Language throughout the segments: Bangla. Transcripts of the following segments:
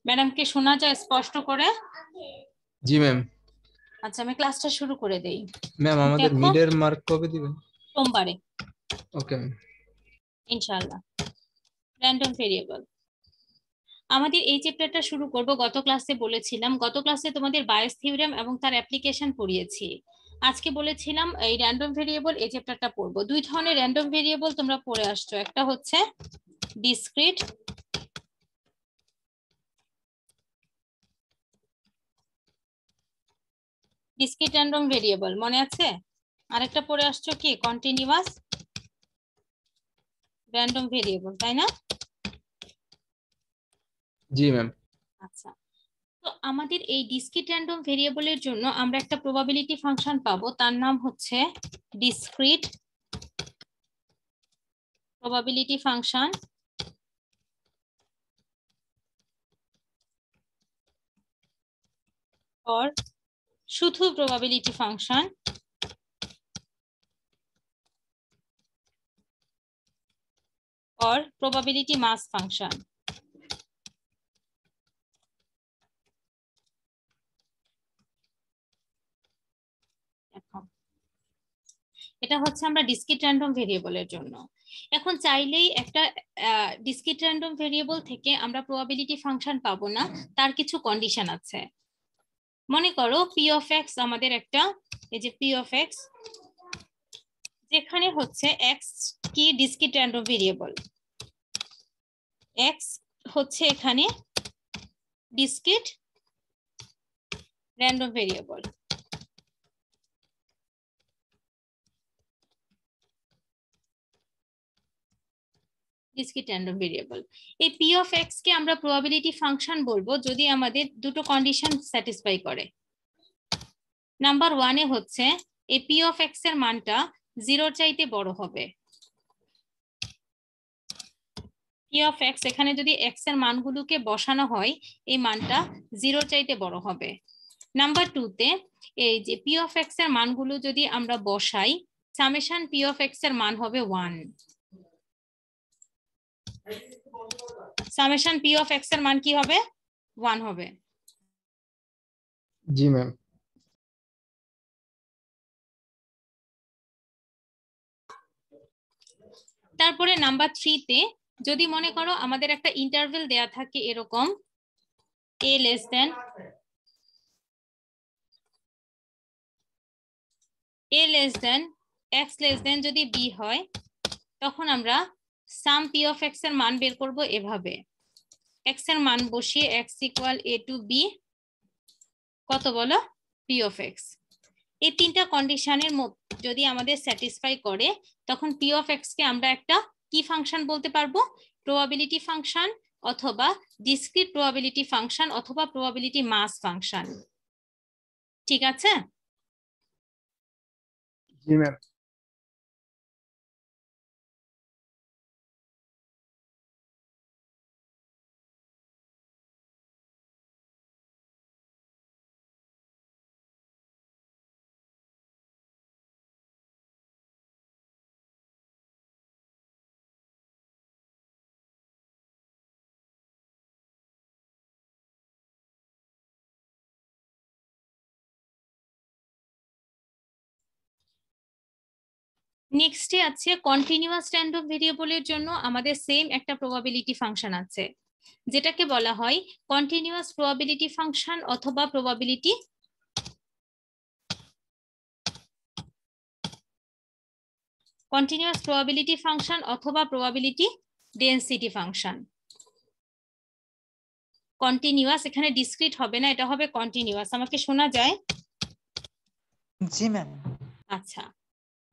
ম্যাডাম কে শোনা যায় স্পষ্ট করে? জি ম্যাম। আচ্ছা, আমি ক্লাসটা শুরু করে দেই। ম্যাম আমাদের দেখো, মিডের মার্ক কবে দিবেন? সোমবারে ওকে ম্যাম। ইনশাআল্লাহ। র্যান্ডম ভেরিয়েবল আমাদের এই চ্যাপ্টারটা শুরু করব। গত ক্লাসে বলেছিলাম, গত ক্লাসে তোমাদের বায়োস থিওরেম এবং তার অ্যাপ্লিকেশন পড়িয়েছি। আজকে বলেছিলাম এই র্যান্ডম ভেরিয়েবল এই চ্যাপ্টারটা পড়বো। দুই ধরনের র্যান্ডম ভেরিয়েবল তোমরা পড়ে আসছো, একটা হচ্ছে ডিসক্রিট ডিসক্রিট র্যান্ডম ভেরিয়েবল, মনে আছে? আরেকটা পড়ে আসছো কি কন্টিনিউয়াস র্যান্ডম ভেরিয়েবল, তাই না? জি ম্যাম। আচ্ছা, তো আমাদের এই ডিসক্রিট র্যান্ডম ভেরিয়েবলের জন্য আমরা একটা প্রবাবিলিটি ফাংশন পাবো, তার নাম হচ্ছে ডিসক্রিট প্রবাবিলিটি ফাংশন or শুধু probability function or probability mass function। এটা হচ্ছে আমরা ডিসক্রিট র্যান্ডম ভেরিয়েবলের জন্য। এখন চাইলেই একটা ডিসক্রিট র্যান্ডম ভেরিয়েবল থেকে আমরা প্রবাবিলিটি ফাংশন পাবো না, তার কিছু কন্ডিশন আছে। মনে করো পি অফ এক্স আমাদের একটা, এই যে পি অফ এক্স, যেখানে হচ্ছে এক্স কি ডিসক্রিট র্যান্ডম ভেরিয়েবল, এক্স হচ্ছে এখানে discrete random variable. Discrete random variable, এই পি অফ এক্স কে আমরা প্রবাবিলিটি ফাংশন বলবো যদি আমাদের দুটো কন্ডিশন স্যাটিসফাই করে। নাম্বার ওয়ানে হচ্ছে এই পি অফ এক্স এর মানটা জিরোর চাইতে বড় হবে। পি অফ এক্স এখানে যদি এক্স এর মানগুলোকে বসানো হয়, এই মানটা জিরোর চাইতে বড় হবে। নাম্বার টুতে এই যে পি অফ এক্স এর মানগুলো যদি আমরা বসাই, সামেশন পি অফ এক্স এর মান হবে 1। সামেশন পি অফ এক্স এর মান কি হবে? 1 হবে। জি ম্যাম। তারপরে নাম্বার থ্রিতে যদি মনে করো আমাদের একটা ইন্টারভেল দেয়া থাকে এরকম a less than x less than যদি b হয়, তখন আমরা সাম p অফ x এর মান বের করব এভাবে। x এর মান বসিয়ে x equal a to b, কত বলো? p of x। এই তিনটা কন্ডিশনের যদি আমাদের স্যাটিসফাই করে, তখন p অফ x কে আমরা একটা কি ফাংশন বলতে পারবো? প্রবাবিলিটি ফাংশন, অথবা ডিসক্রিট প্রবাবিলিটি ফাংশন, অথবা প্রবাবিলিটি মাস ফাংশন। ঠিক আছে? জি ম্যাম। নেক্সটে আছে কন্টিনিউয়াস র্যান্ডম ভেরিয়েবলের জন্য আমাদের সেম একটা প্রবাবিলিটি ফাংশন আছে, যেটাকে বলা হয় কন্টিনিউয়াস প্রবাবিলিটি ফাংশন অথবা প্রবাবিলিটি অথবা প্রবাবিলিটি ডেনসিটি ফাংশন। কন্টিনিউয়াস, এখানে ডিসক্রিট হবে না, এটা হবে কন্টিনিউয়াস। আমাকে শোনা যায়? জি ম্যাম। আচ্ছা,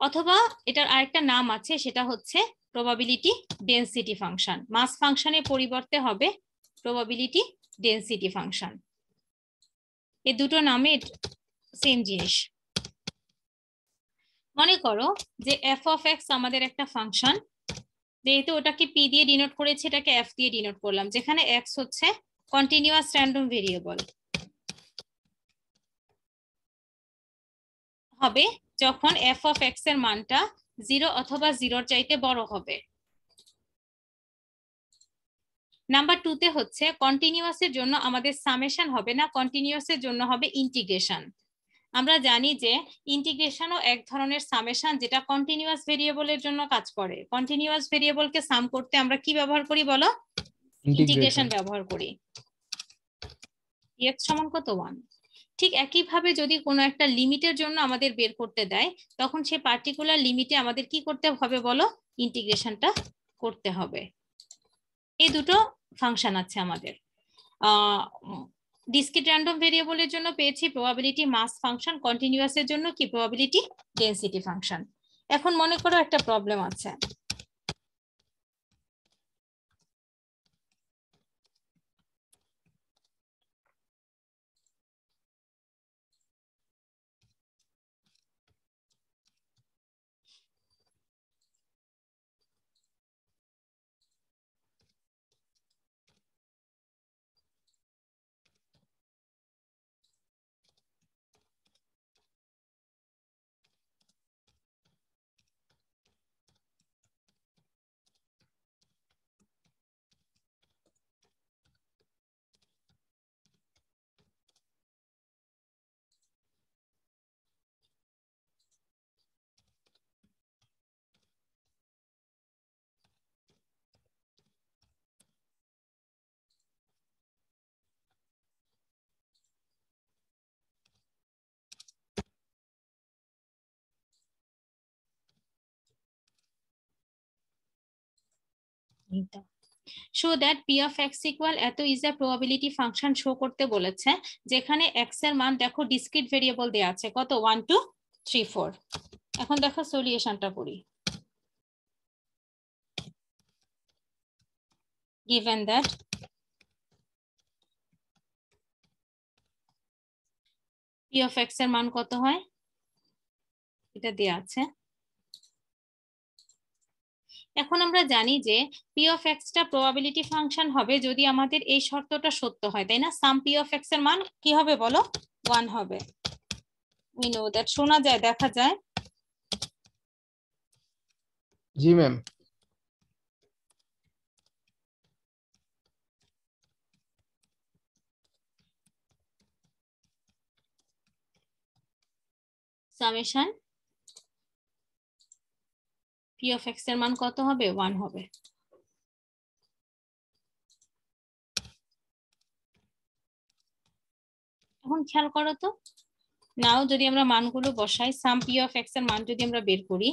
অথবা এটার আরেকটা নাম আছে, সেটা হচ্ছে প্রবাবিলিটি ডেনসিটি ফাংশন। মাস ফাংশনের পরিবর্তে হবে প্রবাবিলিটি ডেনসিটি ফাংশন। এই দুটো নামে সেম জিনিস। মনে করো যে এফ অফ এক্স আমাদের একটা ফাংশন, যেহেতু ওটাকে পি দিয়ে ডিনোট করেছে, এটাকে এফ দিয়ে ডিনোট করলাম, যেখানে এক্স হচ্ছে কন্টিনিউয়াস র্যান্ডম ভেরিয়েবল। হবে যখন এফ অফ এক্স এর মানটা 0 অথবা 0-র চাইতে বড় হবে। নাম্বার 2 তে হচ্ছে কন্টিনিউয়াস এর জন্য আমাদের সামেশন হবে না, কন্টিনিউয়াস এর জন্য হবে ইন্টিগ্রেশন। আমরা জানি যে ইন্টিগ্রেশনও এক ধরনের সামেশন যেটা কন্টিনিউয়াস ভেরিয়েবলের জন্য কাজ করে। কন্টিনিউয়াস ভেরিয়েবলকে সাম করতে আমরা কি ব্যবহার করি বলো? ইন্টিগ্রেশন ব্যবহার করি। x সমান কত 1। ঠিক একইভাবে যদি কোনো একটা লিমিটের জন্য আমাদের বের করতে দেয় তখন সেই পার্টিকুলার লিমিটে আমাদের কি করতে হবে বলো? ইন্টিগ্রেশনটা করতে হবে। এই দুটো ফাংশন আছে আমাদের। ডিসক্রিট র্যান্ডম ভেরিয়েবলের জন্য পেয়েছি প্রবাবিলিটি মাস ফাংশন, কন্টিনিউয়াস এর জন্য কি প্রবাবিলিটি ডেনসিটি ফাংশন। এখন মনে করো একটা প্রবলেম আছে। Show that P of X equal এত is a probability function show করতে বলেছে, যেখানে এক্স এর মান দেখো ডিসক্রিট ভেরিয়েবল দেওয়া আছে কত 1 2 3 4। এখন দেখো সলিউশনটা করি। given that p of x এর মান কত হয় এটা দেয়া আছে। এখন আমরা জানি যে p of x টা প্রবাবিলিটি ফাংশন হবে যদি আমাদের এই শর্তটা সত্য হয়, তাই না? সাম p of x এর মান কি হবে বলো? 1 হবে। we know that, শোনা যায়, দেখা যায়। জি ma'am. Summation p of x এর মান কত হবে? 1 হবে। এখন খেয়াল করো তো, নাও যদি আমরা মানগুলো বসাই, সাম p of x এর মান যদি আমরা বের করি,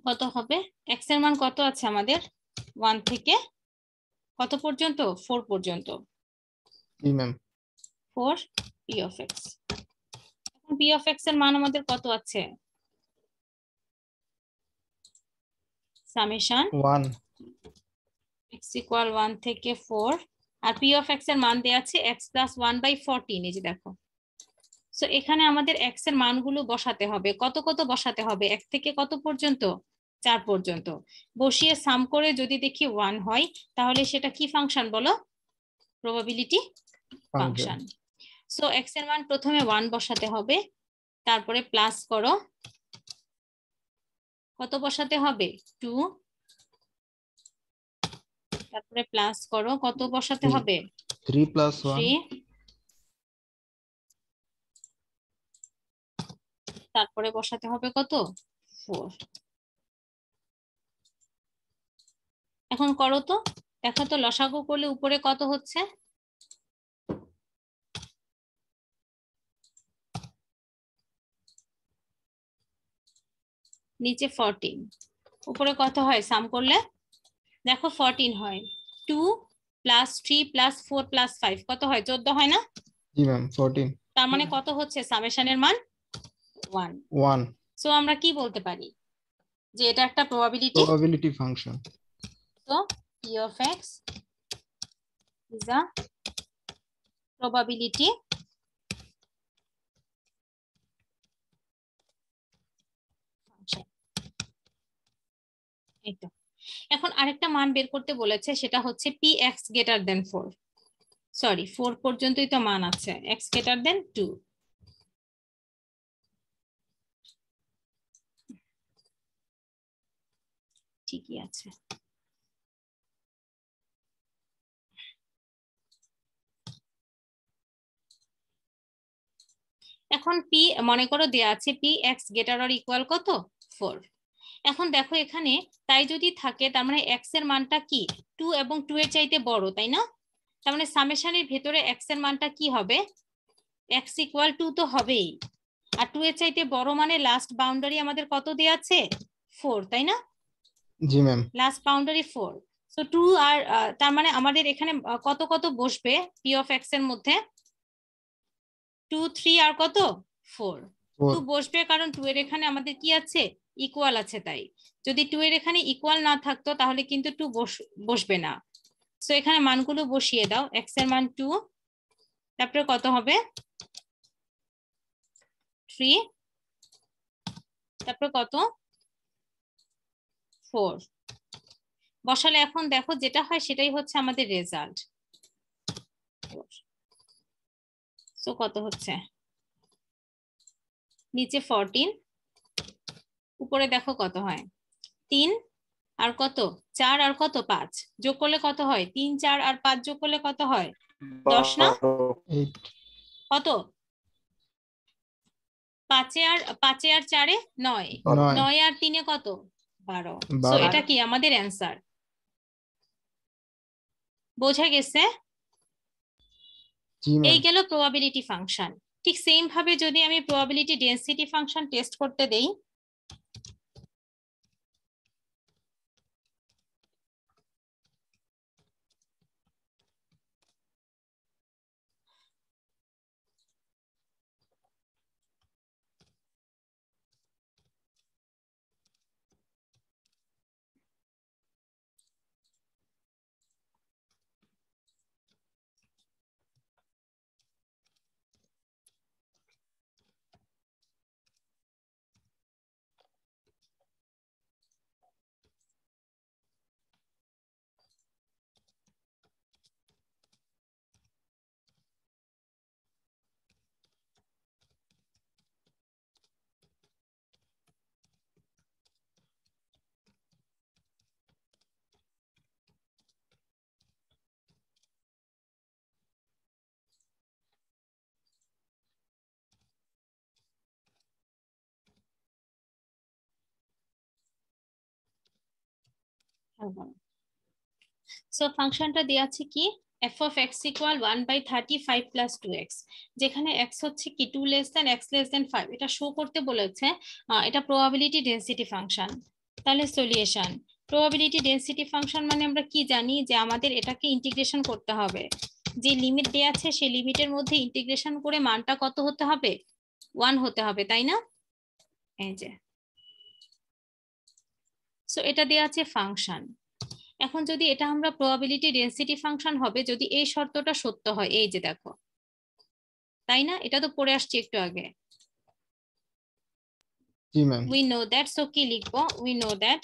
কত হবে? x এর মান কত আছে আমাদের? 1 থেকে কত পর্যন্ত? 4 পর্যন্ত। জি ম্যাম। 4 p of x। এখন p of x এর মান আমাদের কত আছে? সামেশন 1 x ইকুয়াল 1 থেকে 4, আর p of x এর মান দেয়া আছে x প্লাস 1/14। এই যে দেখো, সো এখানে আমাদের x এর মানগুলো বসাতে হবে। কত কত বসাতে হবে? 1 থেকে কত পর্যন্ত? 4 পর্যন্ত। বসিয়ে সাম করে যদি দেখি 1 হয় তাহলে সেটা কি ফাংশন বলো? Probability function. সো x এর মান প্রথমে 1 বসাতে হবে, তারপরে প্লাস করো, কত বসাতে হবে? 2, তারপরে প্লাস করো, কত বসাতে হবে? 3 প্লাস 1, 3, তারপরে বসাতে হবে কত? 4। এখন করো তো, দেখো তো লসাগু করলে উপরে কত হচ্ছে? নিচে 14, উপরে কত হয় সাম করলে? দেখো 14 হয়। 2 প্লাস 3 প্লাস 4 প্লাস 5 কত হয়? 14 হয় না? জি ম্যাম 14। তার মানে কত হচ্ছে সামেশনের মান? 1। 1 সো আমরা কি বলতে পারি যে এটা একটা প্রবাবিলিটি ফাংশন। তো p of x is a probability function। এই তো। এখন আরেকটা মান বের করতে বলেছে, সেটা হচ্ছে px greater than 4। সরি, 4 পর্যন্তই তো মান আছে, x greater than 2। ঠিকই আছে। এখন পি মনে করো দেয়া আছে P X greater or equal কত 4। এখন দেখো এখানে তাই যদি থাকে তার মানে এক্স এর মানটা কি 2 এবং 2 এর চাইতে বড়, তাই না? তার মানে সামেশনের ভেতরে এক্স এর মানটা কি হবে, এক্স ইকুয়াল 2 তো হবেই, আর 2 এর চাইতে বড় মানে লাস্ট বাউন্ডারি আমাদের কত দেয়া আছে 4, তাই না? জি ম্যাম। Last boundary 4। সো 2 আর তার মানে আমাদের এখানে কত কত বসবে পি অফ এক্স এর মধ্যে 2 3 আর কত 4। 2 বসবে কারণ 2 এর এখানে আমাদের কি আছে ইকুয়াল আছে, তাই যদি 2 এর এখানে ইকুয়াল না থাকতো তাহলে কিন্তু 2 বসবে না। সো এখানে মানগুলো বসিয়ে দাও, এক্স এর মান 2, তারপরে কত হবে 3, তারপর কত 4 বসালে এখন দেখো যেটা হয় সেটাই হচ্ছে আমাদের রেজাল্ট। সো কত হচ্ছে নিচে 14, উপরে দেখো কত হয় 3 আর কত 4 আর কত 5, যোগ করলে কত হয় 3 4 আর 5 যোগ করলে কত হয় 10 না? 8 কত 5 আর 4 9, 9 আর 3 কত 12। সো 12 এটা কি আমাদের অ্যান্সার, বোঝা গেছে? জি ম্যাম। এই গেল প্রবাবিলিটি ফাংশন। ঠিক সেম ভাবে যদি আমি প্রবাবিলিটি ডেনসিটি ফাংশন টেস্ট করতে দেই, সো ফাংশনটা দেয়া আছে কি f of x equal 1/35 plus 2x, যেখানে x হচ্ছে কি 2 less than x less than 5 এটা শো করতে বলেছে। এটা প্রবাবিলিটি ডেনসিটি ফাংশন। তাহলে সলিউশন, প্রবাবিলিটি ডেনসিটি ফাংশন মানে আমরা কি জানি যে আমাদের এটাকে ইন্টিগ্রেশন করতে হবে, যে লিমিট দেয়া আছে সেই লিমিটের মধ্যে ইন্টিগ্রেশন করে মানটা কত হতে হবে 1 হতে হবে, তাই না? এই যে সো এটা দেয়া আছে ফাংশন। এখন যদি এটা আমরা প্রবাবিলিটি ডেনসিটি ফাংশন হবে যদি এই শর্তটা সত্য হয়, এই যে দেখো, তাই না? এটা তো পড়ে আসছে একটু আগে। জি ma'am. We know that, so কি লিখবো we know that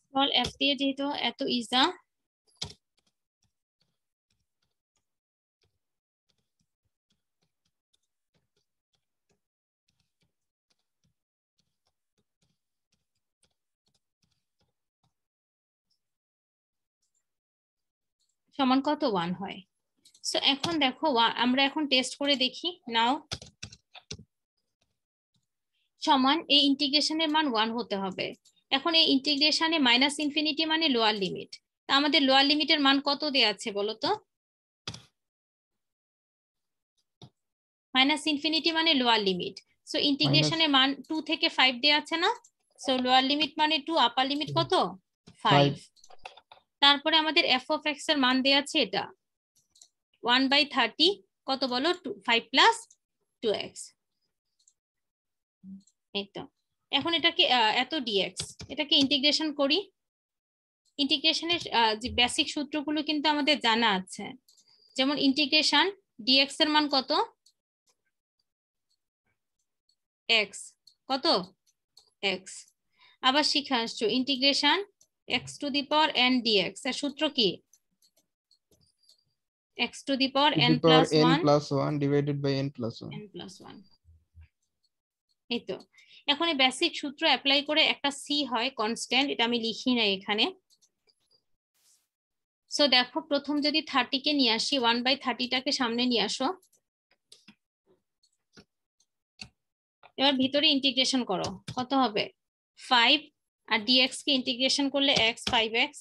small F দিয়ে যেহেতু এত ইজা, সমান কত 1 হয়। সো এখন দেখো আমরা এখন টেস্ট করে দেখি নাও, সমান এই ইন্টিগ্রেশনের মান 1 হতে হবে। এখন এই ইন্টিগ্রেশনে মাইনাস ইনফিনিটি মানে লোয়ার লিমিট, তা আমাদের লোয়ার লিমিটের মান কত দেয়া আছে বলো তো? মাইনাস ইনফিনিটি মানে লোয়ার লিমিট, সো ইন্টিগ্রেশনের মান 2 থেকে 5 দেয়া আছে না? সো লোয়ার লিমিট মানে 2, আপার লিমিট কত 5। তারপরে আমাদের f of x এর মান দেয়া আছে এটা 1/30 কত বলো 5 প্লাস 2x। এই তো এখন এটাকে এত dx, এটাকে ইন্টিগ্রেশন করি। ইন্টিগ্রেশনের যে বেসিক সূত্রগুলো কিন্তু আমাদের জানা আছে, যেমন ইন্টিগ্রেশন dx এর মান কত x, কত x। আবার শিখে আসছো integration x to the power n dx এর সূত্র কি x to the power to n the power plus n 1 plus 1 divided by n plus 1. n plus 1 এই তো। এখন এই বেসিক সূত্র অ্যাপ্লাই করে একটা c হয় কনস্ট্যান্ট, এটা আমি লিখি না এখানে। সো দেখো প্রথম যদি 30 কে নিয়ে আসি, 1/30 টাকে সামনে নিয়ে আসো, এবার ভিতরে ইন্টিগ্রেশন করো, কত হবে 5, আর dx কে ইন্টিগ্রেশন করলে x 5x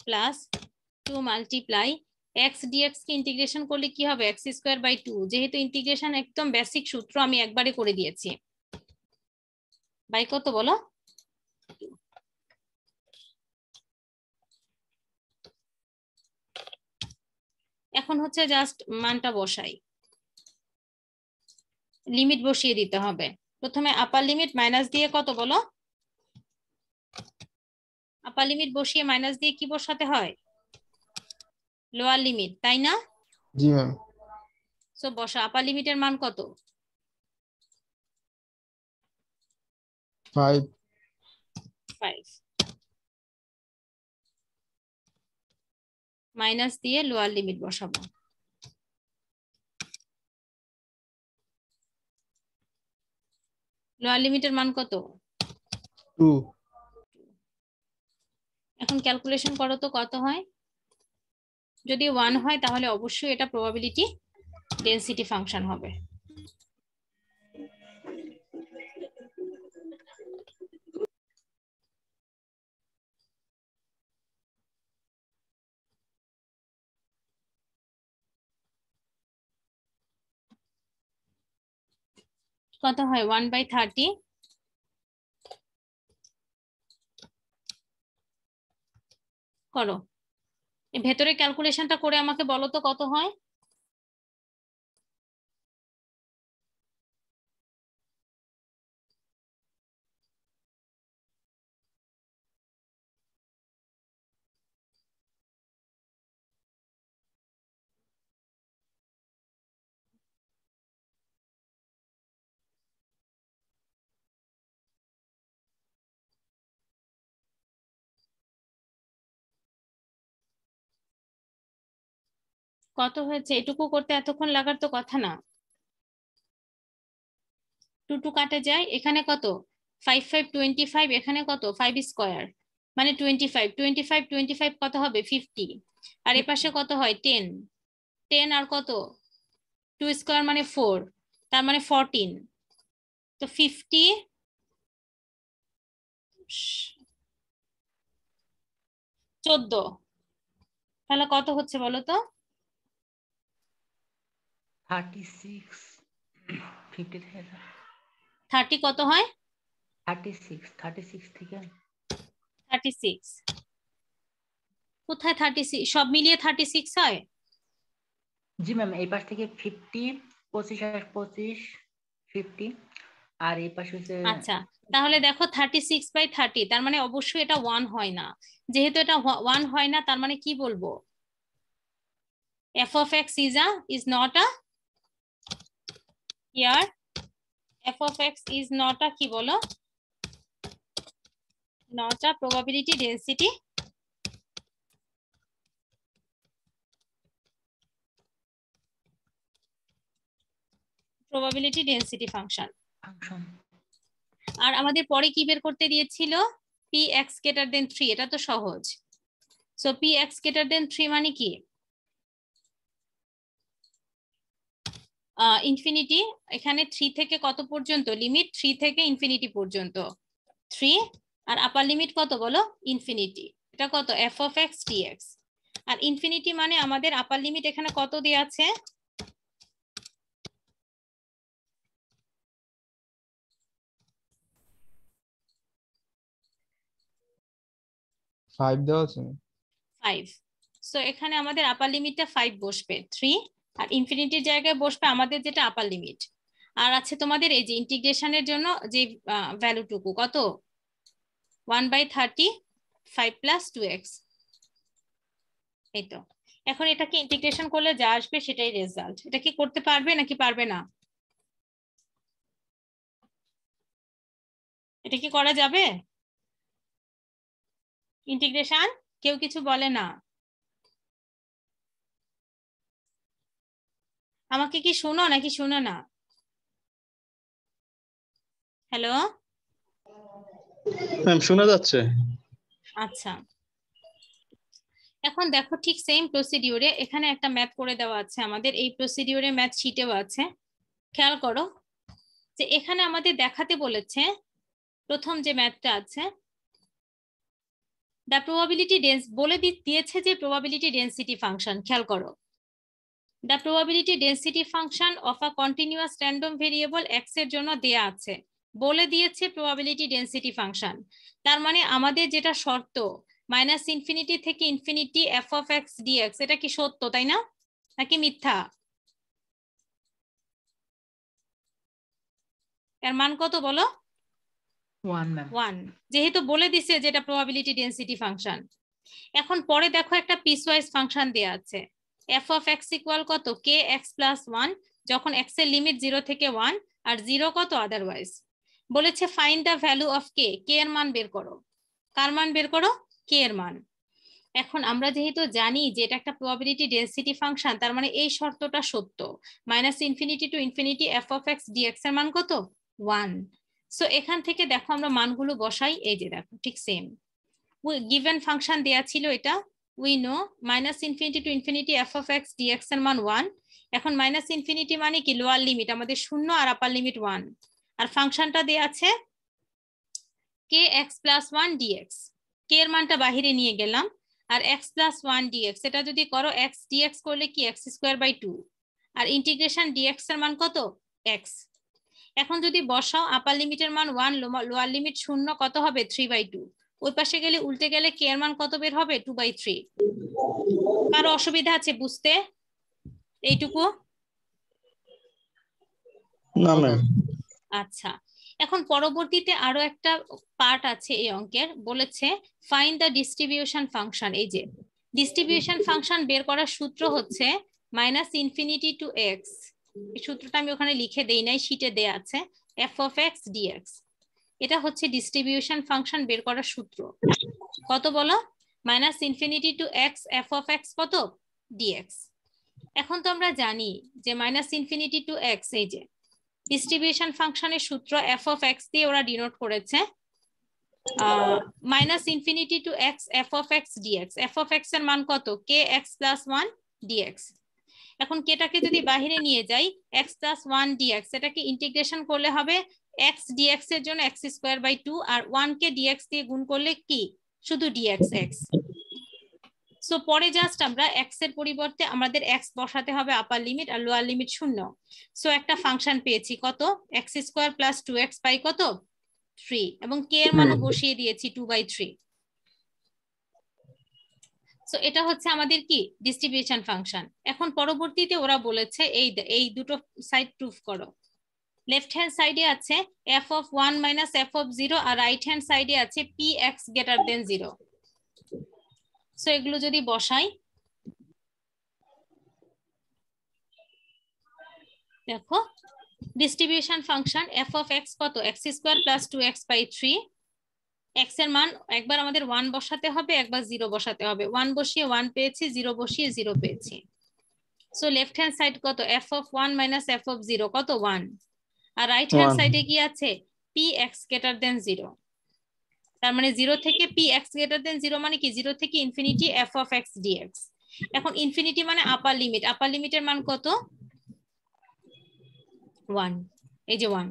plus 2 multiply x dx কে ইন্টিগ্রেশন করলে কি হবে x²/2। যেহেতু ইন্টিগ্রেশন একদম বেসিক সূত্র আমি একবারে করে দিয়েছি, বাই কত বলো, এখন হচ্ছে জাস্ট মানটা বসাই, লিমিট বসিয়ে দিতে হবে। প্রথমে আপার লিমিট মাইনাস দিয়ে কত বলো, আপার লিমিট বসিয়ে মাইনাস দিয়ে কি বসাতে হয়, লোয়ার লিমিট, তাই না? জি ম্যাম। সো বসা, আপার লিমিটের মান কত, 5. 5 মাইনাস দিয়ে লোয়ার লিমিট বসাবো, লোয়ার লিমিটের মান কত 2. এখন ক্যালকুলেশন করো তো কত হয়। যদি 1 হয় তাহলে অবশ্যই এটা প্রবাবিলিটি ডেনসিটি ফাংশন হবে। কত হয় 1/30 করো, ভেতরে ক্যালকুলেশনটা করে আমাকে বলো তো কত হয়। কত হয়েছে, এটুকু করতে এতক্ষণ লাগার তো কথা না। 2 2 কাটে যায়, এখানে কত 5 5 25, এখানে কত 5 স্কয়ার মানে 25, 25 25 কত হবে 50, আর এ পাশে কত হয় 10, 10 আর কত 2 স্কয়ার মানে 4, তার মানে 14, তো 50 14, তাহলে কত হচ্ছে বলো তো 36 50 থেকে 30 কত হয় 36 থেকে 36, কোথায় 36, সব মিলিয়ে 36 হয়। জি ম্যাম, এই পাশ থেকে 50 25 আর 25 50, আর এই পাশে হচ্ছে আচ্ছা তাহলে দেখো 36/30, তার মানে অবশ্যই এটা 1 হয় না। যেহেতু এটা 1 হয় না, তার মানে কি বলবো, f of x is not a here, f of x is not a কি বলো, not a probability density function. আর আমাদের পরে কি বের করতে দিয়েছিল, px greater than 3, এটা তো সহজ। সো px greater than 3 মানে কি, ইনফিনিটি, এখানে 3 থেকে কত পর্যন্ত লিমিট, 3 থেকে ইনফিনিটি পর্যন্ত 3, আর আপার লিমিট কত বলো ইনফিনিটি, এটা কত f of x dx, আর ইনফিনিটি মানে আমাদের আপার লিমিট এখানে কত দেয়া আছে 5 দেওয়া আছে। 5, সো এখানে আমাদের আপার লিমিটটা 5 বসবে 3, আর ইনফিনিটির জায়গায় বসবে আমাদের যেটা আপার লিমিট। আর আছে তোমাদের এই যে ইন্টিগ্রেশনের জন্য যে ভ্যালুটুকু কত 1/30 5 প্লাস 2x, এই তো। এখন এটাকে ইন্টিগ্রেশন করলে যা আসবে সেটাই রেজাল্ট। এটা কি করতে পারবে নাকি পারবে না, এটা কি করা যাবে ইন্টিগ্রেশন, কেউ কিছু বলে না। আমাকে কি শোনো নাকি শোনো না? হ্যালো, ম্যাম শোনা যাচ্ছে। আচ্ছা, এখন দেখো ঠিক সেম প্রসিডিউরে এখানে একটা ম্যাথ করে দেওয়া আছে আমাদের, এই প্রসিডিউরে ম্যাথ শিটেও আছে। খেয়াল করো যে এখানে আমাদের দেখাতে বলেছে প্রথম যে ম্যাথটা আছে, দ্য প্রবাবিলিটি বলে দিয়েছে যে প্রবাবিলিটি ডেন্সিটি ফাংশন। খেয়াল করো, the probability density function of a continuous random variable x এর জন্য দেয়া আছে, বলে দিয়েছে প্রবাবিলিটি ডেন্সিটি ফাংশন। তার মানে আমাদের যেটা শর্ত মাইনাস ইনফিনিটি থেকে infinity F of X DX, এটা কি সত্য তাই না নাকি মিথ্যা? এর মান কত বলো? 1 ম্যাম। 1, যেহেতু বলে দিছে যে এটা প্রবাবিলিটি ডেন্সিটি ফাংশন। এখন পরে দেখো একটা পিসওয়াইজ ফাংশন দেয়া আছে, এফ অফ এক্স ইকুয়াল কত কে এক্স প্লাস 1, যখন এক্স এর লিমিট 0 থেকে 1 আর 0 কত আদারওয়াইজ। বলেছে ফাইন্ড দ্য ভ্যালু অফ কে, কে এর মান বের করো। কার মান বের করো? কে এর মান। এখন আমরা যেহেতু জানি যে এটা একটা প্রবাবিলিটি ডেন্সিটি ফাংশন, তার মানে এই শর্তটা সত্য, minus infinity to infinity F of X DX এর মান কত 1। সো এখান থেকে দেখো আমরা মানগুলো বসাই, এই যে দেখো ঠিক সেম গিভেন ফাংশন দেয়া ছিল এটা, we know minus infinity to infinity F of X DX এর মান 1। এখন মাইনাস ইনফিনিটি মানে কি লোয়ার লিমিট আমাদের 0 আর আপার লিমিট 1, আর ফাংশনটা দেয়া আছে কে এক্স প্লাস 1 ডিএক্স, কে এর মানটা বাহিরে নিয়ে গেলাম, আর এক্স প্লাস 1 ডিএক্স এটা যদি করো এক্স ডিএক্স করলে কি এক্স স্কোয়ার বাই 2, আর ইন্টিগ্রেশন ডিএক্স এর মান কত এক্স। এখন যদি বসাও আপার লিমিটের মান 1, লোয়ার লিমিট 0 কত হবে 3/2, ওই পাশে গেলে উল্টে গেলে কে এর মান কত বের হবে 2/3। কারো অসুবিধা আছে বুঝতে এইটুকু? না ম্যাম। আচ্ছা, এখন পরবর্তীতে আরো একটা পার্ট আছে এই অঙ্কের, বলেছে ফাইন্ড দ্য ডিস্ট্রিবিউশন ফাংশন। এই যে ডিস্ট্রিবিউশন ফাংশন বের করার সূত্র হচ্ছে মাইনাস ইনফিনিটি টু এক্স, এই সূত্রটা আমি ওখানে লিখে দেই নাই, শিটে দেয়া আছে, এফ অফ এক্স ডিএক্স। এটা হচ্ছে ডিস্ট্রিবিউশন ফাংশন বের করার সূত্র। কত বলো? Minus infinity to X F of X কত ডিএক্স। এখন তো আমরা জানি যে মাইনাস ইনফিনিটি টু এক্স, এই যে ডিস্ট্রিবিউশন ফাংশনের সূত্র এফ অফ এক্স দিয়ে ওরা ডিনোট করেছে minus infinity to X F of X DX. F of X এর মান কত কে এক্স প্লাস 1 ডিএক্স। এখন কেটাকে যদি বাহিরে নিয়ে যাই এক্স প্লাস 1 ডিএক্স, এটাকে ইন্টিগ্রেশন করলে হবে এক্স ডিএক্স এর জন্য এক্স স্কোয়ার বাই 2, আর 1 কে ডিএক্স দিয়ে গুণ করলে কি শুধু ডিএক্স এক্স। সো পরে জাস্ট আমরা এক্স এর পরিবর্তে আমাদের এক্স বসাতে হবে আপার লিমিট আর লোয়ার লিমিট 0। সো একটা ফাংশন পেয়েছি কত X square plus 2x by কত 3, এবং কে এর মানও বসিয়ে দিয়েছি 2/3। সো এটা হচ্ছে আমাদের কি ডিস্ট্রিবিউশন ফাংশন। এখন পরবর্তীতে ওরা বলেছে এই দুটো সাইড প্রুফ করো। লেফট হ্যান্ড সাইডে আছে F of 1 minus F of 0, আর রাইট হ্যান্ড সাইডে আছে P X greater than 0। So এগুলো যদি বসাই দেখো distribution function F of X কত X square plus 2x by 3, X এর মান একবার আমাদের 1 বসাতে হবে একবার 0 বসাতে হবে, 1 বসিয়ে 1 পেয়েছি, 0 বসিয়ে 0 পেয়েছি। সো লেফট হ্যান্ড সাইড কত F of 1 minus F of 0 কত 1, আর রাইট হ্যান্ড সাইডে কি আছে পি এক্স গ্রেটার দেন 0। তার মানে 0 থেকে পি এক্স গ্রেটার দেন 0 মানে কি 0 থেকে infinity F of X DX. এখন ইনফিনিটি মানে আপার লিমিট, আপার লিমিটের মান কত 1, এই যে 1।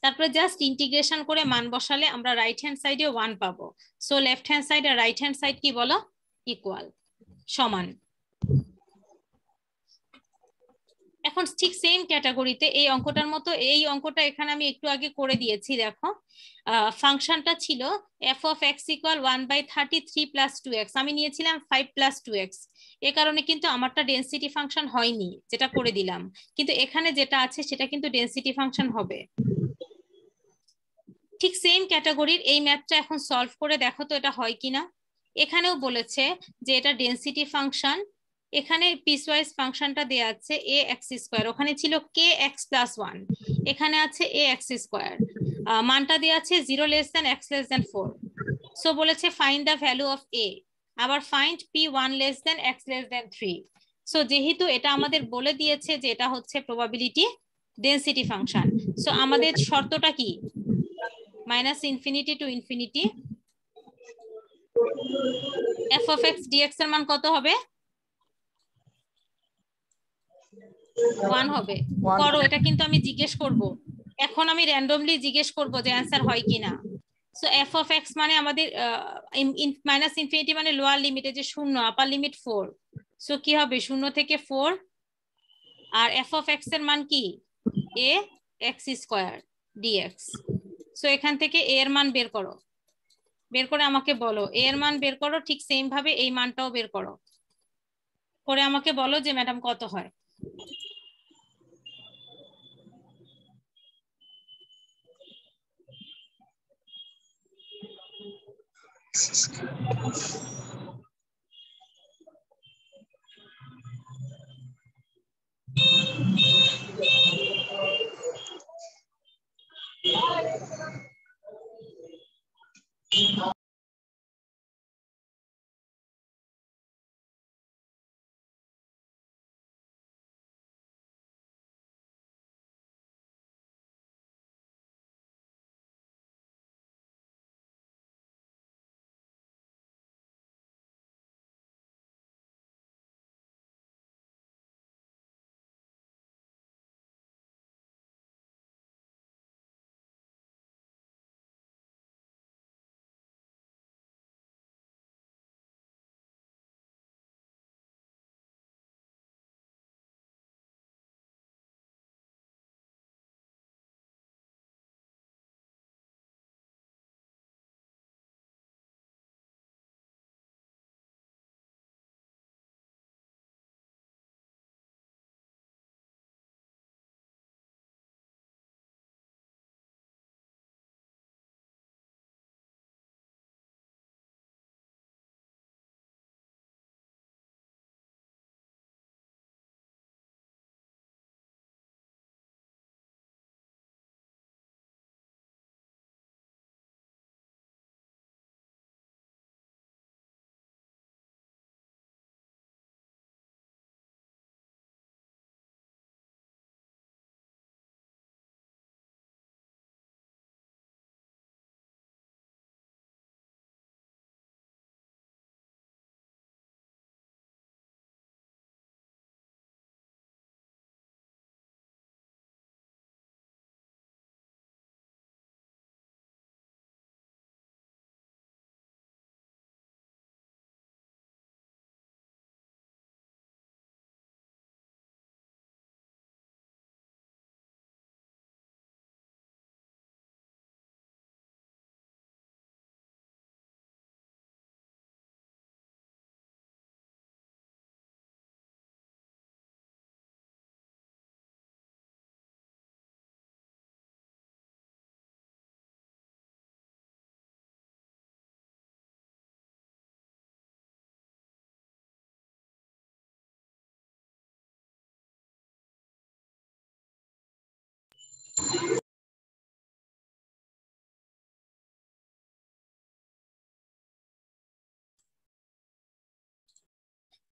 তারপরে জাস্ট ইন্টিগ্রেশন করে মান বসালে আমরা রাইট হ্যান্ড সাইডে 1 পাবো। সো লেফট হ্যান্ড সাইড আর রাইট হ্যান্ড সাইড কি বলো ইকুয়াল, সমান। এখন ঠিক সেম ক্যাটাগরিতে এই অঙ্কটার মতো এই অঙ্কটা এখানে আমি একটু আগে করে দিয়েছি। দেখো ফাংশনটা ছিল F of X equal 1/33 plus 2x, আমি নিয়েছিলাম 5 প্লাস 2x, এ কারণে কিন্তু আমারটা ডেন্সিটি ফাংশন হয়নি যেটা করে দিলাম, কিন্তু এখানে যেটা আছে সেটা কিন্তু ডেন্সিটি ফাংশন হবে। ঠিক সেম ক্যাটাগরির এই ম্যাথটা এখন সলভ করে দেখো তো এটা হয় কিনা। এখানেও বলেছে যে এটা ডেন্সিটি ফাংশন, এখানে পিসওয়াইজ ফাংশনটা দেয়া আছে এ এক্স স্কোয়ার, ওখানে ছিল কে এক্স প্লাস 1, এখানে আছে এ এক্স স্কোয়ার, মানটা দেয়া আছে 0 less than x less than 4। So বলেছে ফাইন্ড দ্য ভ্যালু অফ এ, আবার find P 1 less than x less than 3। So যেহেতু এটা আমাদের বলে দিয়েছে যে এটা হচ্ছে প্রবাবিলিটি ডেনসিটি ফাংশন, সো আমাদের শর্তটা কি? Minus infinity to infinity F of X DX এর মান কত হবে? 1 হবে। করো, এটা কিন্তু আমি জিজ্ঞেস করব, এখন আমি র্যান্ডমলি জিজ্ঞেস করব যে অ্যান্সার হয় কিনা। সো এফ অফ এক্স মানে আমাদের মাইনাস ইনফিনিটি মানে লোয়ার লিমিটে যে 0, আপার লিমিট 4, সো কি হবে 0 থেকে 4, আর এফ অফ এক্স এর মান কি? এ এক্স স্কোয়ার ডিএক্স। সো এখান থেকে এ এর মান বের করো, বের করে আমাকে বলো এ এর মান বের করো, ঠিক সেম ভাবে এই মানটাও বের করো, করে আমাকে বলো যে ম্যাডাম কত হয়।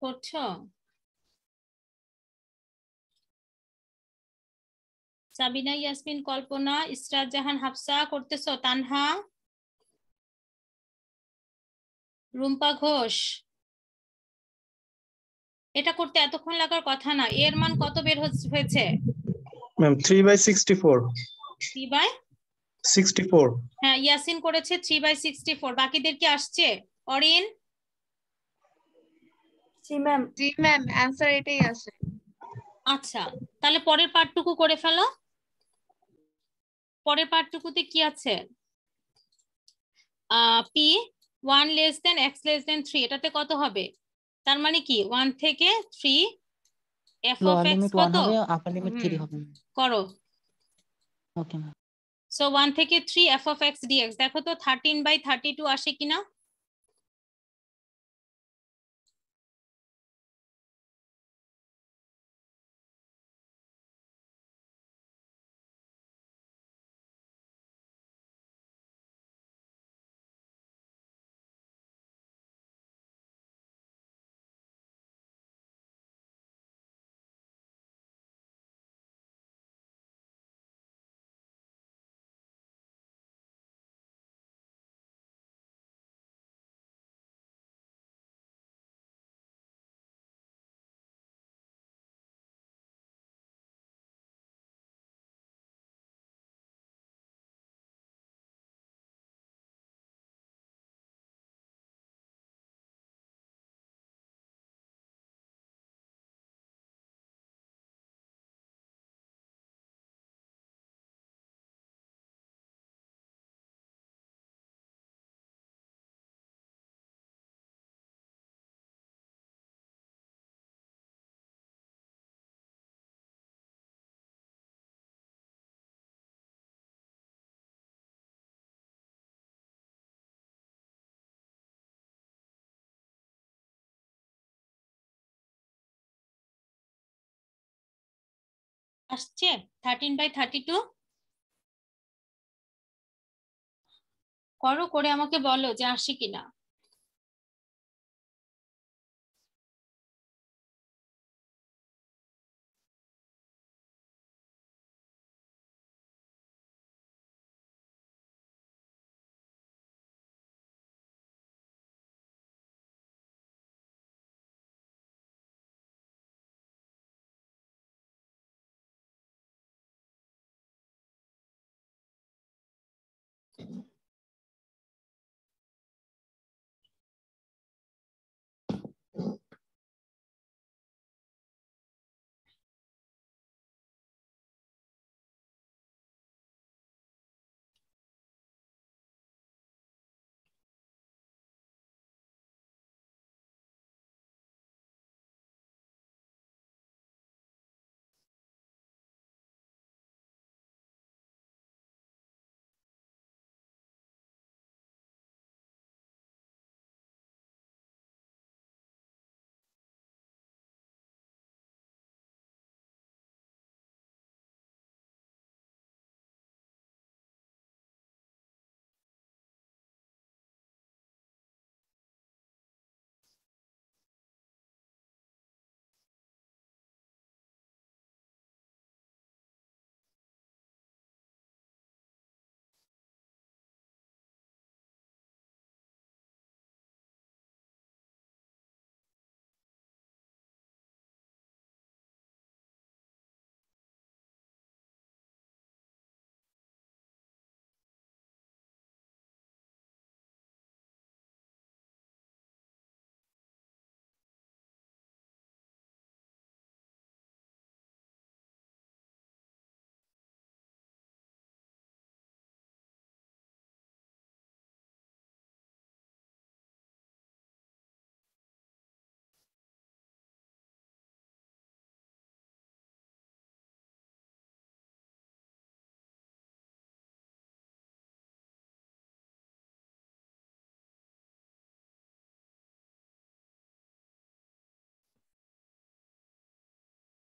করছো? সাবিনা, ইয়াসমিন, কল্পনা, ইসরাত জাহান, হাফসা করতেছো, তানহা, রুম্পা ঘোষ, এটা করতে এতক্ষণ লাগার কথা না। এর মান কত বের হয়েছে? ম্যাম 3/64। 3/64। হ্যাঁ, ইয়াসিন করেছে 3/64। বাকিদের কি আসছে? অরিন? জি ম্যাম অ্যানসার এটাই আছে। আচ্ছা, তাহলে পরের পার্টটুকু করে ফেলো। পরের পার্টটুকুতে কি আছে? P 1 less than x less than 3, এটাতে কত হবে? তার মানে কি 1 থেকে 3 F of lower x limit 1 কত? হবে, আপার লিমিট 3 হবে। করো। Okay ma'am. সো 1 থেকে 3 এফ অফ এক্স ডিএক্স, দেখো তো 13/32 আসে কিনা। আসছে 13/32 করো, করে আমাকে বলো যে আসে কিনা।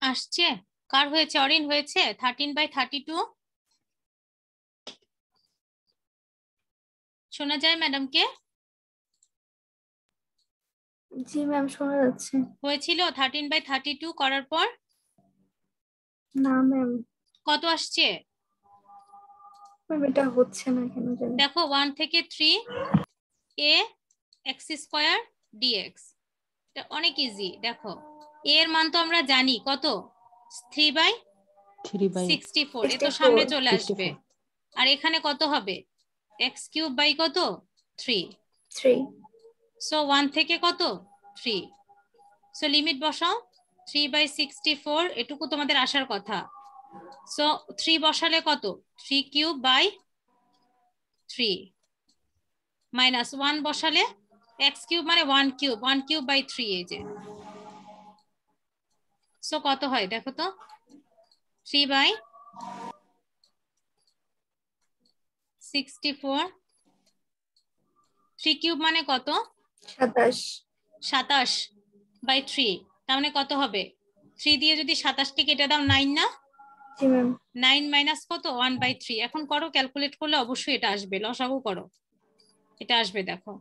আসছে, কার হয়েছে? অরিন হয়েছে 13/32? শোনা যায় ম্যাডামকে? জি ম্যাম, শোনা যাচ্ছে। হয়েছিল 13/32 করার পর? না ম্যাম, কত আসছে ম্যাম এটা হচ্ছে না কেন জানি। দেখো, 1 থেকে 3 a x² dx। এটা অনেক ইজি। দেখো a এর মান তো আমরা জানি কত, 3/64। এ তো সামনে চলে আসবে। আর এখানে কত হবে? x³ বাই কত? 3। 3। সো 1 থেকে কত? 3। সো লিমিট বসাও, 3/64 এটুকু তোমাদের আসার কথা। সো 3 বসালে কত? 3³ বাই 3 মাইনাস 1 বসালে x³ মানে 1³ বাই 3। এই যে, সো কত হয় দেখো তো? 3/64। 3³ মানে কত? 27। 27/3। তার মানে কত হবে? 3 দিয়ে যদি 27কে কেটে দাও 9 না? জি ম্যাম। 9 মাইনাস কত? 1/3। এখন করো, ক্যালকুলেট করলে অবশ্যই এটা আসবে। লসাগু করো, এটা আসবে। দেখো,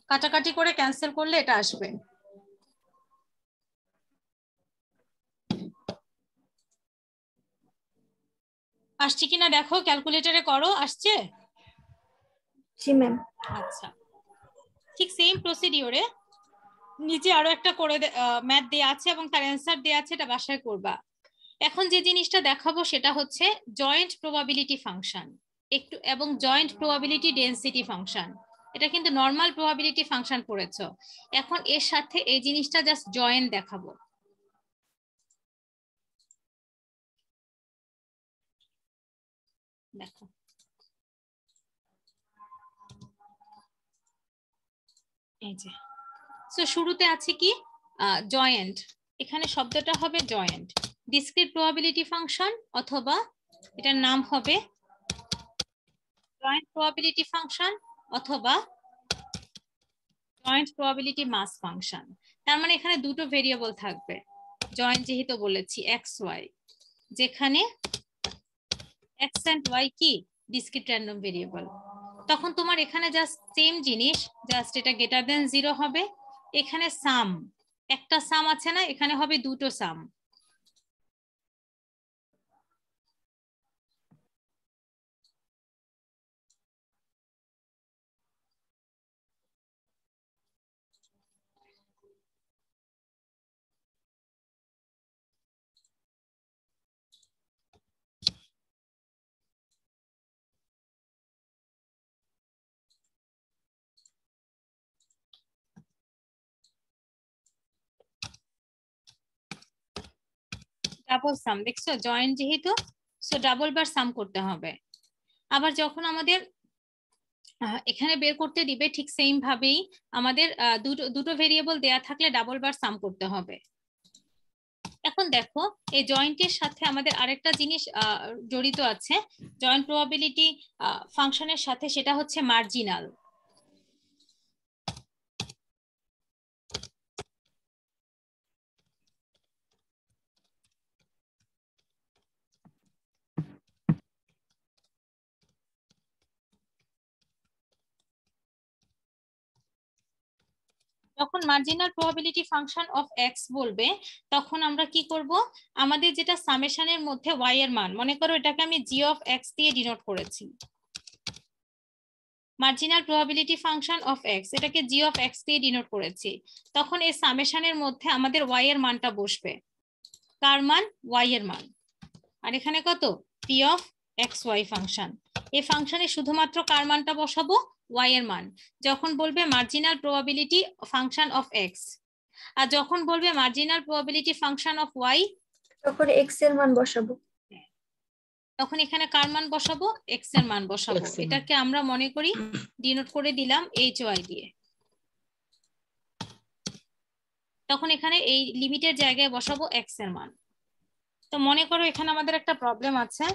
কাটাকাটি করে ক্যান্সেল করলে এটা আসবে। আসছে কিনা দেখো, ক্যালকুলেটরে করো। আসছে? জি ম্যাম। আচ্ছা, ঠিক সেম প্রসিডিওরে নিচে আরো একটা করে ম্যাথ দেয়া আছে এবং তার অ্যান্সার দেয়া আছে, এটা বাসায় করবা। এখন যে জিনিসটা দেখাবো সেটা হচ্ছে জয়েন্ট প্রবাবিলিটি ফাংশন একটু, এবং জয়েন্ট প্রবাবিলিটি ডেনসিটি ফাংশন। এটা কিন্তু নর্মাল প্রবাবিলিটি ফাংশন পড়েছো। এখন এর সাথে এই জিনিসটা জাস্ট জয়েন্ট দেখাবো। দেখো, এই যে, সো শুরুতে আছে কি? জয়েন্ট। এখানে শব্দটা হবে জয়েন্ট। ডিসক্রিট প্রবাবিলিটি ফাংশন, অথবা এটার নাম হবে জয়েন্ট প্রবাবিলিটি ফাংশন, অথবা জয়েন্ট প্রবাবিলিটি মাস ফাংশন। তার মানে এখানে দুটো ভেরিয়েবল থাকবে। জয়েন যেহেতু বলেছি এক্স ওয়াই, যেখানে এক্স এন্ড ওয়াই কি ডিসক্রিট র্যান্ডম ভেরিয়েবল, তখন তোমার এখানে জাস্ট সেম জিনিস, জাস্ট এটা গ্রেটার দেন 0 হবে। এখানে সাম, একটা সাম আছে না, এখানে হবে দুটো সাম। ডাবল সাম, দেখছো জয়েন যেহেতু, সো ডাবল বার সাম করতে হবে। আবার যখন আমাদের এখানে বের করতে দিবে, ঠিক সেম ভাবেই আমাদের দুটো ভেরিয়েবল দেয়া থাকলে ডাবল বার সাম করতে হবে। এখন দেখো এই জয়েন্টের সাথে আমাদের আরেকটা জিনিস জড়িত আছে জয়েন্ট প্রবাবিলিটি ফাংশনের সাথে, সেটা হচ্ছে মার্জিনাল। যখন marginal probability function of x বলবে, তখন আমরা কি করব, আমাদের যেটা সামেশনের মধ্যে ওয়াই এর মান, মনে করো এটাকে আমি জি অফ এক্স দিয়ে ডিনোট করেছি, marginal probability function of x, এটাকে জি অফ এক্স দিয়ে ডিনোট করেছি, তখন এই সামেশনের মধ্যে আমাদের ওয়াই এর মানটা বসবে। কার মান? ওয়াই এর মান। আর এখানে কত? P of X Y function. এই ফাংশনে শুধুমাত্র কার মানটা বসাবো? ওয়াই এর মান। যখন বলবে marginal probability function of X, আর যখন বলবে marginal probability function of Y, তখন এক্স এর মান বসাবো। তখন এখানে কার মান বসাবো? এক্স এর মান বসাবো। এটাকে আমরা মনে করি ডিনোট করে দিলাম এইচ ওয়াই দিয়ে। তখন এখানে এই লিমিটের জায়গায় বসাবো এক্স এর মান। তো মনে করো এখানে আমাদের একটা প্রবলেম আছে,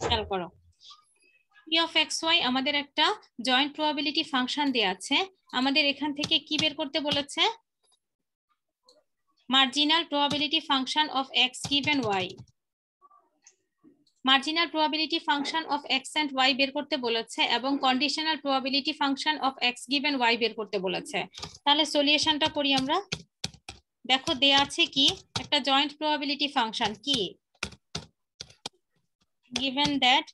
খেয়াল করো পি অফ এক্স ওয়াই আমাদের একটা জয়েন্ট প্রবাবিলিটি ফাংশন দেয়া আছে, আমাদের এখান থেকে কি বের করতে বলেছে? Marginal probability function of X given Y. Marginal probability function of X and Y বের করতে বলেছে, এবং conditional probability function of X given Y বের করতে বলেছে। তাহলে সলিউশনটা করি আমরা। দেখো দেয়া আছে কি, একটা জয়েন্ট প্রবাবিলিটি ফাংশন কি, given that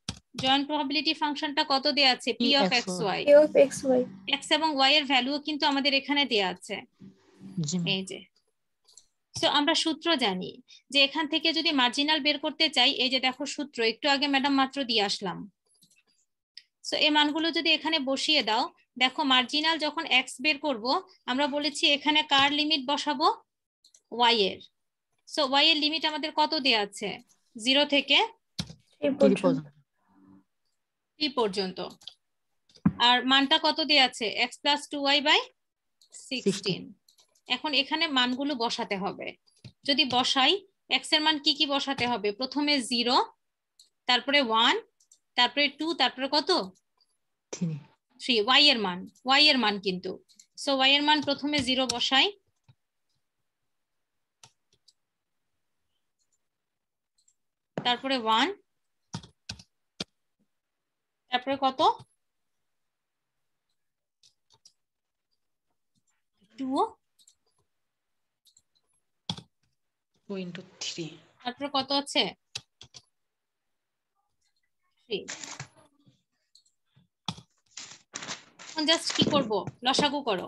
জয়েন্ট প্রবাবিলিটি ফাংশনটা কত দেয়া আছে? p of xy। P of X Y, x এবং y এর ভ্যালু কিন্তু আমাদের এখানে দেয়া আছে, এই যে। সো আমরা সূত্র জানি যে এখান থেকে যদি মার্জিনাল বের করতে চাই, এই যে দেখো সূত্র একটু আগে ম্যাডাম মাত্র দিয়ে আসলাম। সো এই মানগুলো যদি এখানে বসিয়ে দাও, দেখো মার্জিনাল যখন x বের করব, আমরা বলেছি এখানে কার লিমিট বসাবো? ওয়াই এর। সো ওয়াই এর লিমিট আমাদের কত দেয়া আছে? 0 থেকে 3 3 পর্যন্ত। 3 পর্যন্ত। আর মানটা কত দেয়া আছে? x plus 2y by 16। এখন এখানে মানগুলো বসাতে হবে। যদি বসাই, x এর মান কি কি বসাতে হবে? প্রথমে 0, তারপরে 1, তারপরে 2, তারপরে কত? 3। y এর মান কিন্তু। সো y এর মান প্রথমে 0 বসাই, তারপরে 1, তারপরে কত? 2, 2 into 3 তারপরে কত আছে? 3। এখন জাস্ট কি করব? লসাগু করো।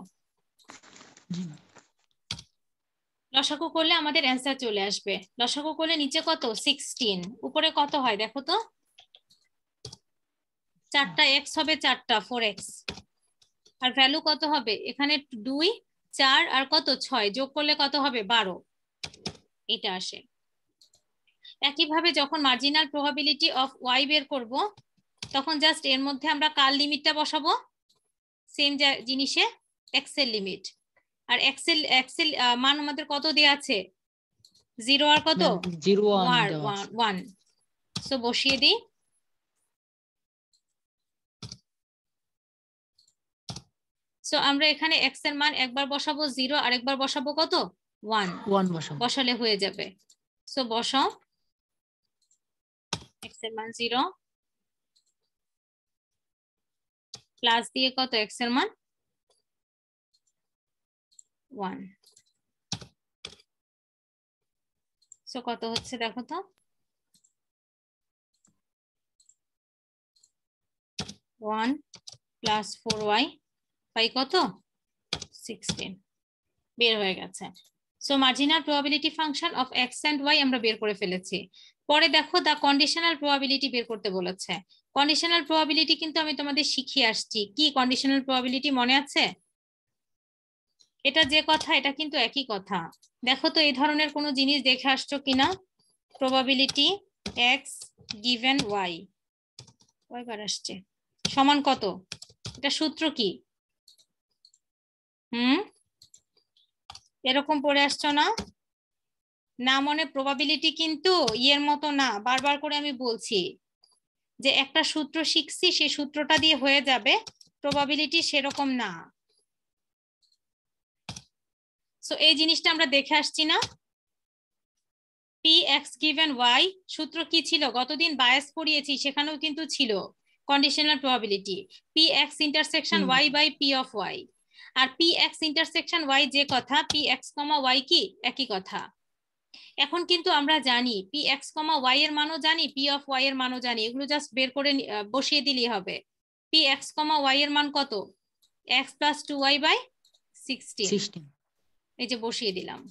জি ম্যাম লসাগু করলে আমাদের অ্যান্সার চলে আসবে। লসাগু করলে নিচে কত? 16, উপরে কত হয় দেখো তো? 4টা x হবে, 4টা 4x। আর ভ্যালু কত হবে? এখানে 2, 4 আর কত 6 যোগ করলে কত হবে? 12। এটা আসে। একইভাবে যখন মার্জিনাল প্রবাবিলিটি অফ y বের করব, তখন জাস্ট এর মধ্যে আমরা কার লিমিটটা বসাবো? সেম জিনিসে x এর লিমিট। আর x এর মান আমাদের কত দেয়া আছে? 0 আর কত? 0 1 দেওয়া আছে 1। সো বসিয়ে দিই। সো আমরা এখানে x এর মান একবার বসাবো 0, আর একবার বসাবো কত? 1। 1 বসাবো বসালে হয়ে যাবে। সো বসাও। x এর মান 0 প্লাস দিয়ে কত x এর মান 1। সো কত হচ্ছে দেখো তো? 1 প্লাস 4y বাই কত? 16 বের হয়ে গেছে। So marginal probability function of x and y আমরা বের করে ফেলেছি। পরে দেখো দা কন্ডিশনাল প্রবাবিলিটি বের করতে বলেছে। কন্ডিশনাল প্রবাবিলিটি কিন্তু আমি তোমাদের শিখিয়ে আসছি। কি কন্ডিশনাল প্রবাবিলিটি মনে আছে? এটা যে কথা, এটা কিন্তু একই কথা। দেখো তো এই ধরনের কোনো জিনিস দেখে আসছো কিনা? প্রবাবিলিটি x গিভেন y কয়বার আসছে সমান কত? এটা সূত্র কি? এরকম পড়ে আসছো না? না মনে প্রবাবিলিটি কিন্তু ইয়ের মতো না। বারবার করে আমি বলছি যে একটা সূত্র শিখছি, সেই সূত্রটা দিয়ে হয়ে যাবে। প্রবাবিলিটি সেরকম না। সো এই জিনিসটা আমরা দেখে আসছি না? px given y সূত্র কি ছিল? গতদিন বায়াস পড়িয়েছি, সেখানেও কিন্তু ছিল conditional probability px intersection y by p of y। আর px ইন্টারসেকশন y যে কথা, px, y কি একই কথা। এখন কিন্তু আমরা জানি px, y এর মানও জানি, p অফ y এর মানও জানি। এগুলো জাস্ট বের করে বসিয়ে দিলেই হবে। px, y এর মান কত? x plus 2y by 16। এই যে বসিয়ে দিলাম।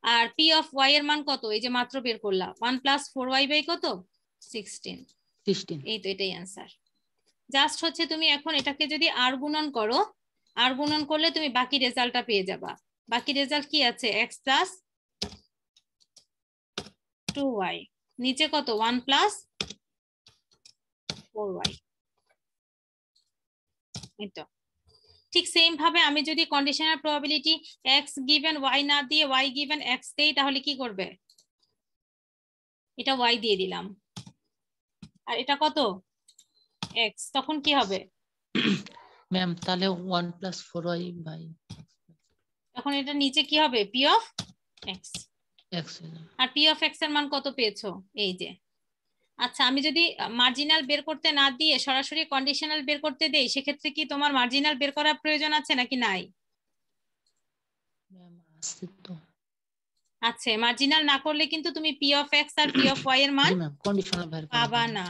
আর p অফ y এর মান কত? এই যে মাত্র বের করলাম, 1 প্লাস 4y বাই কত? 16। এই তো এটাই অ্যান্সার। জাস্ট হচ্ছে তুমি এখন এটাকে যদি আর গুণন করো, আর গুণন করলে তুমি বাকি রেজাল্টটা পেয়ে যাবা। বাকি রেজাল্ট কি আছে? x প্লাস 2y, নিচে কত? 1 প্লাস 4y। এই তো ঠিক সেম ভাবে আমি যদি conditional probability x given y না দিয়ে y গিভেন x দেই, তাহলে কি করবে? এটা y দিয়ে দিলাম, আর এটা কত? x। তখন কি হবে ম্যাম? তাহলে 1 প্লাস 4y বাই তখন এটা নিচে কি হবে? p of x। x। আর p অফ x এর মান কত পেয়েছো? এই যে। আচ্ছা, আমি যদি মার্জিনাল বের করতে না দিয়ে সরাসরি কন্ডিশনাল বের করতে দেই, সেক্ষেত্রে কি তোমার মার্জিনাল বের করার প্রয়োজন আছে নাকি নাই? ম্যাম আছে তো। আছে। মার্জিনাল না করলে কিন্তু তুমি p অফ x আর p অফ y এর মান জি ম্যাম কন্ডিশনাল বের করা পাবা না।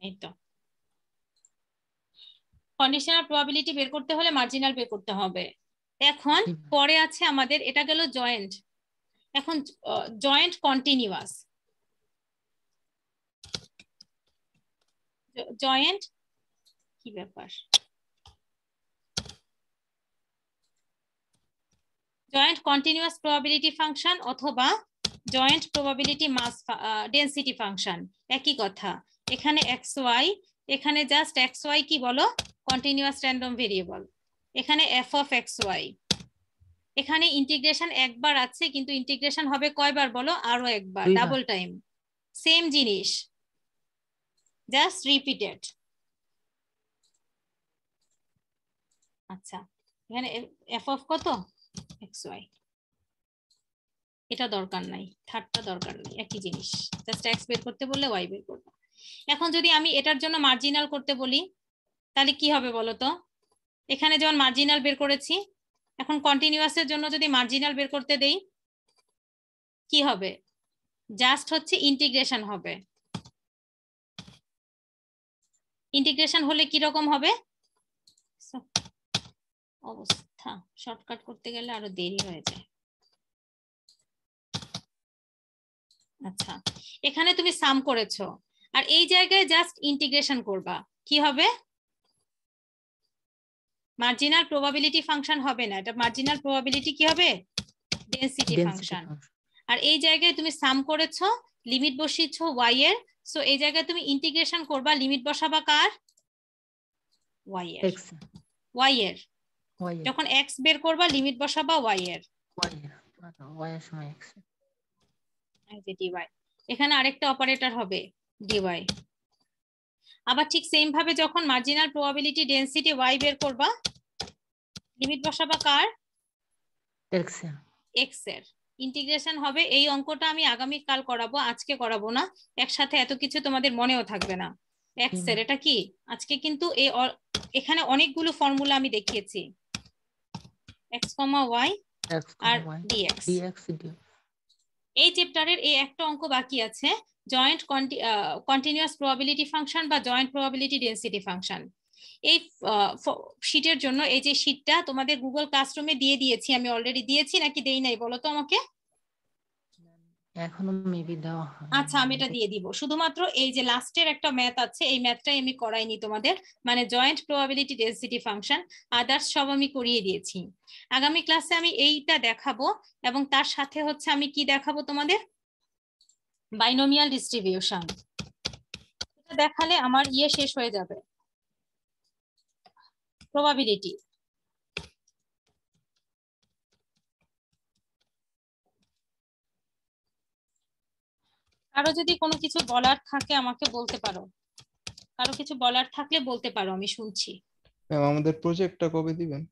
এই তো কন্ডিশনাল প্রবাবিলিটি বের করতে হলে মার্জিনাল বের করতে হবে। এখন পরে আছে আমাদের, এটা গেল জয়েন্ট। এখন জয়েন্ট কন্টিনিউয়াস। জয়েন্ট কি ব্যাপার? জয়েন্ট কন্টিনিউয়াস প্রবাবিলিটি ফাংশন অথবা জয়েন্ট প্রবাবিলিটি মাস ডেনসিটি ফাংশন একই কথা। এখানে xy, এখানে জাস্ট xy কি বলো, কন্টিনিউয়াস র্যান্ডম ভেরিয়েবল, এখানে f অফ xy। এখানে ইন্টিগ্রেশন একবার আছে, কিন্তু ইন্টিগ্রেশন হবে কয়বার বলো, আরো একবার, দুইবার। ডাবল টাইম, সেম জিনিস, জাস্ট রিপিটেড। আচ্ছা, এখানে f অফ কত, xy, এটা দরকার নাই, থার্ডটা দরকার নাই, একই জিনিস, জাস্ট x বের করতে বললে y বের করবো। এখন যদি আমি এটার জন্য মার্জিনাল করতে বলি তাহলে কি হবে বলো তো, এখানে যেমন মার্জিনাল বের করেছি, এখন কন্টিনিউয়াসের জন্য যদি মার্জিনাল বের করতে দেই কি হবে, জাস্ট হচ্ছে ইন্টিগ্রেশন হবে। ইন্টিগ্রেশন হলে কি রকম হবে, অবস্থা শর্টকাট করতে গেলে আরো দেরি হয়ে যায়। আচ্ছা, এখানে তুমি সাম করেছো আর এই জায়গায় জাস্ট ইন্টিগ্রেশন করবা, কি হবে, মার্জিনাল প্রবাবিলিটি ফাংশন হবে না, এটা মার্জিনাল প্রবাবিলিটি কি হবে, ডেনসিটি ফাংশন। আর এই জায়গায় তুমি সাম করেছো, লিমিট বসিয়েছো y এর, সো এই জায়গায় তুমি ইন্টিগ্রেশন করবা, লিমিট বসাবা কার, y এর, y এর, যখন x বের করবা লিমিট বসাবা y এর, dy, এখানে আরেকটা অপারেটর হবে dy। আবার ঠিক সেম ভাবে যখন মার্জিনাল প্রবাবিলিটি ডেনসিটি y বের করবা লিমিট বসাবা কার, x এর, ইন্টিগ্রেশন হবে। এই অঙ্কটা আমি আগামী কাল করাবো, আজকে করাবো না, একসাথে এত কিছু তোমাদের মনেও থাকবে না। x এর এটা কি, আজকে কিন্তু এখানে অনেকগুলো ফর্মুলা আমি দেখিয়েছি, x, y আর dx। এই চ্যাপ্টারের এই একটা অঙ্ক বাকি আছে, জয়েন্ট কন্টিনিউয়াস প্রবাবিলিটি ফাংশন বা জয়েন্ট প্রবাবিলিটি ডেনসিটি ফাংশন। এই শীটের জন্য এই যে শীটটা তোমাদের গুগল ক্লাসরুমে দিয়ে দিয়েছি, আমি অলরেডি দিয়েছি নাকি দেই নাই বলো তো আমাকে, এখনো মেবি দেওয়া হয়। আচ্ছা, আমি এটা দিয়ে দিব, শুধুমাত্র এই যে লাস্টের একটা ম্যাথ আছে এই ম্যাথটাই আমি করাইনি তোমাদের, মানে joint probability density function, others সব আমি করিয়ে দিয়েছি। আগামী ক্লাসে আমি এইটা দেখাবো এবং তার সাথে হচ্ছে আমি কি দেখাবো তোমাদের, বাইনোমিয়াল ডিস্ট্রিবিউশন। এটা দেখালে আমার শেষ হয়ে যাবে, প্রবাবিলিটি। কারো যদি কোনো কিছু বলার থাকে আমাকে বলতে পারো, কারো কিছু বলার থাকলে বলতে পারো, আমি শুনছি। ম্যাম আমাদের প্রজেক্টটা কবে দিবেন?